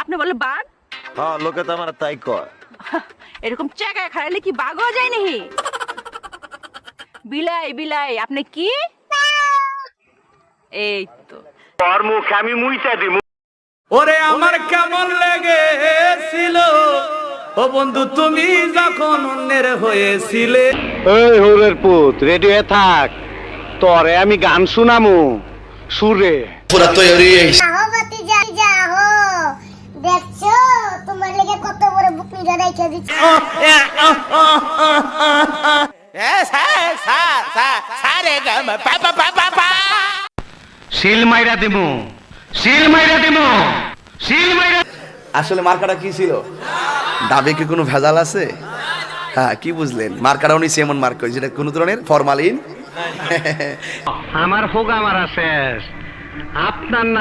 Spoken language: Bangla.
আপনি বলে বাঘ? হ্যাঁ, লোকে তো আমার তাই কয়। এরকম চাকায় খাড়ালে কি বাঘ হয়ে যায় নাকি? বিলাই বিলাই, আপনি কি? এই তো তোর মুখ আমি মুইতা দিমু। ওরে আমার কেমন লেগেছিল ও বন্ধু তুমি যখন অন্যের হয়েছিলে। এই হোরের পুত, রেডি হয়ে থাক, তোরে আমি গান শুনামু সুরে। পুরা তৈরি। আহো ভাতিজা যাও, দেখছো তোমার লেগে কত বড় বুকনি রেখে দিচ্ছি। শিল মাইরা দিমু, শিল মাইরা দিমু, শিল মাইরা। আসলে মার্কাটা কি ছিল? ডাবে কি কোনো ভেজাল আছে? হ্যাঁ, কি বুঝলেন? মার্কাটা উনি এমন মার্কা যেটা কোনো ধরনের ফরমালিন। আমার হোগা মারা শেষ, আপনার না।